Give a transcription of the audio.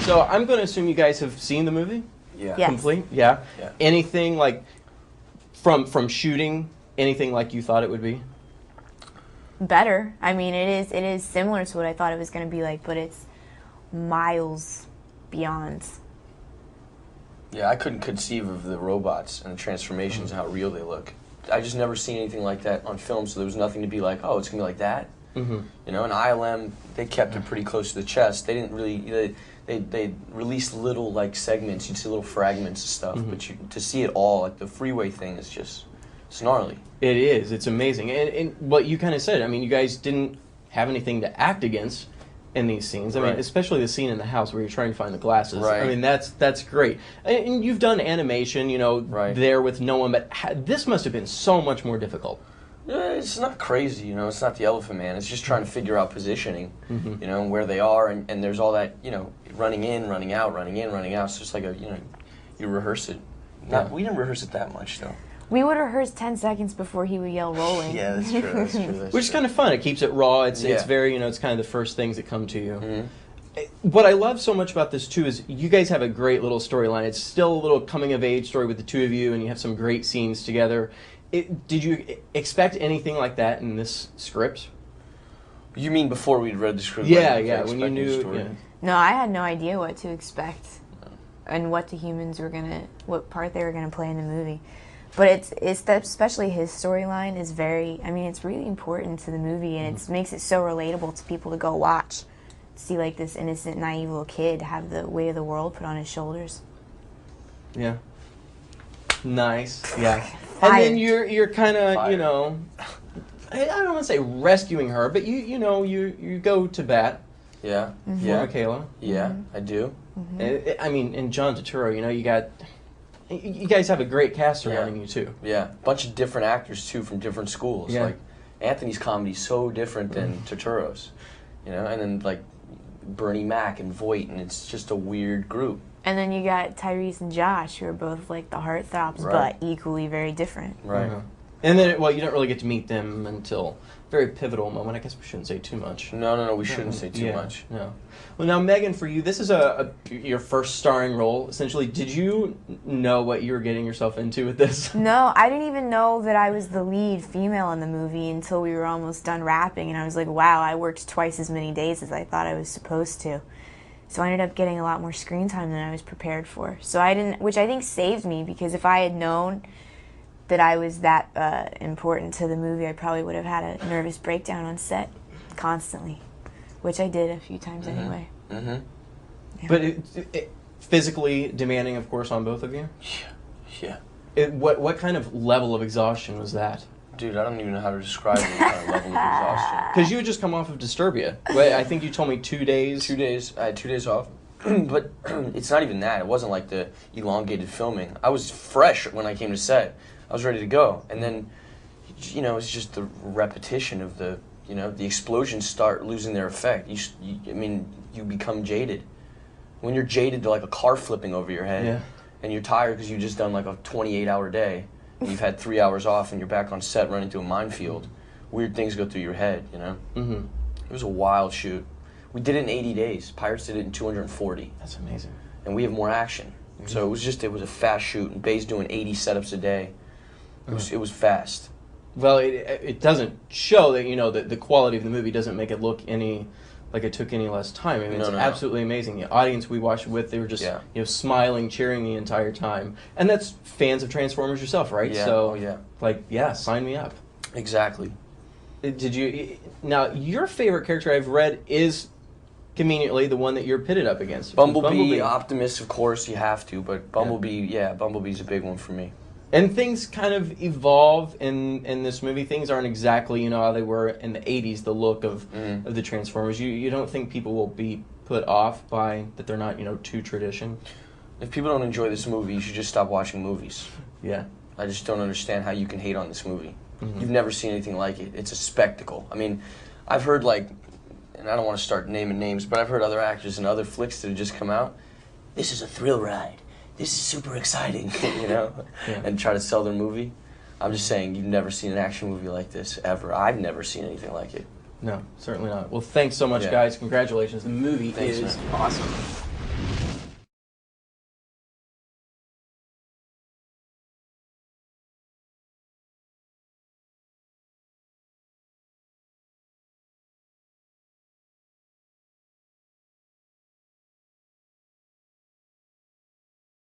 So I'm going to assume you guys have seen the movie? Yeah. Yes. Complete? Yeah. Yeah. Anything like from shooting, anything like you thought it would be? Better. I mean, it is similar to what I thought it was going to be like, but it's miles beyond. Yeah, I couldn't conceive of the robots and the transformations and how real they look. I just never seen anything like that on film, so there was nothing to be like, oh, it's going to be like that. Mm-hmm. You know, and ILM, they kept it pretty close to the chest. They didn't really, they released little, like, segments. You'd see little fragments of stuff, but to see it all, like, the freeway thing is just, it's gnarly. It is. It's amazing. And what you kind of said, I mean, you guys didn't have anything to act against in these scenes. I mean, especially the scene in the house where you're trying to find the glasses. Right. I mean, that's great. And you've done animation, you know, there with no one, but this must have been so much more difficult. Yeah, it's not crazy, you know, it's not the Elephant Man. It's just trying to figure out positioning, you know, and where they are, and there's all that, you know, running in, running out, running in, running out. So it's like you know, you rehearse it. We didn't rehearse it that much, though. We would rehearse 10 seconds before he would yell rolling. Yeah, that's true, that's true. Which is kind of fun. It keeps it raw. It's very, you know, it's kind of the first things that come to you. What I love so much about this, too, is you guys have a great little storyline. It's still a little coming-of-age story with the two of you, and you have some great scenes together. Did you expect anything like that in this script? You mean before we'd read the script? Yeah, yeah, when you knew. Yeah. No, I had no idea what to expect and what the humans were what part they were gonna play in the movie. But it's that especially his storyline is very. I mean, it's really important to the movie, and it makes it so relatable to people to go watch. See, like, this innocent, naive little kid have the weight of the world put on his shoulders. Yeah. Nice. Yeah. And then you're kind of, you know, I don't want to say rescuing her, but you know, you go to bat. Yeah. For Yeah. Michaela. Yeah, I do. I mean, and John Turturro, you know, you guys have a great cast surrounding you too. Yeah, a bunch of different actors too from different schools. Yeah. Like Anthony's comedy's so different than Turturro's, you know, and then like Bernie Mac and Voight, and it's just a weird group. And then you got Tyrese and Josh, who are both like the heartthrobs, but equally very different. Right. And then, you don't really get to meet them until a very pivotal moment. I guess we shouldn't say too much. No, we shouldn't say too much. No. Well, now, Megan, for you, this is your first starring role, essentially. Did you know what you were getting yourself into with this? No, I didn't even know that I was the lead female in the movie until we were almost done wrapping, and I was like, wow, I worked twice as many days as I thought I was supposed to. So I ended up getting a lot more screen time than I was prepared for. So which I think saved me, because if I had known that I was that important to the movie, I probably would have had a nervous breakdown on set constantly, which I did a few times anyway. Yeah. But it physically demanding, of course, on both of you? Yeah. What kind of level of exhaustion was that? Dude, I don't even know how to describe the kind of level of exhaustion. Because you had just come off of Disturbia. I think you told me 2 days. 2 days. I had 2 days off. But it's not even that. It wasn't like the elongated filming. I was fresh when I came to set. I was ready to go. And then, you know, it's just the repetition of the explosions start losing their effect. You become jaded. When you're jaded to like a car flipping over your head, and you're tired because you've just done like a 28-hour day, and you've had 3 hours off, and you're back on set running through a minefield, weird things go through your head, you know? It was a wild shoot. We did it in 80 days. Pirates did it in 240. That's amazing. And we have more action. So it was a fast shoot, and Bay's doing 80 setups a day. It was fast. Well, it doesn't show that, you know, that the quality of the movie doesn't make it look like it took any less time. I mean, it's absolutely amazing. The audience we watched it with, they were just you know, smiling, cheering the entire time. And that's fans of Transformers yourself, right? Yeah. So, sign me up. Exactly. Now, your favorite character I've read is conveniently the one that you're pitted up against. Bumblebee, Optimus, of course, you have to, but Bumblebee, Bumblebee's a big one for me. And things kind of evolve in this movie. Things aren't exactly, you know, how they were in the 80s, the look of the Transformers. You don't think people will be put off by that they're not, you know, too tradition? If people don't enjoy this movie, you should just stop watching movies. Yeah. I just don't understand how you can hate on this movie. You've never seen anything like it. It's a spectacle. I mean, I've heard, like, and I don't want to start naming names, but I've heard other actors in other flicks that have just come out, this is a thrill ride. This is super exciting, you know, and try to sell their movie. I'm just saying, you've never seen an action movie like this, ever. I've never seen anything like it. No, certainly not. Well, thanks so much, guys. Congratulations. The movie is awesome.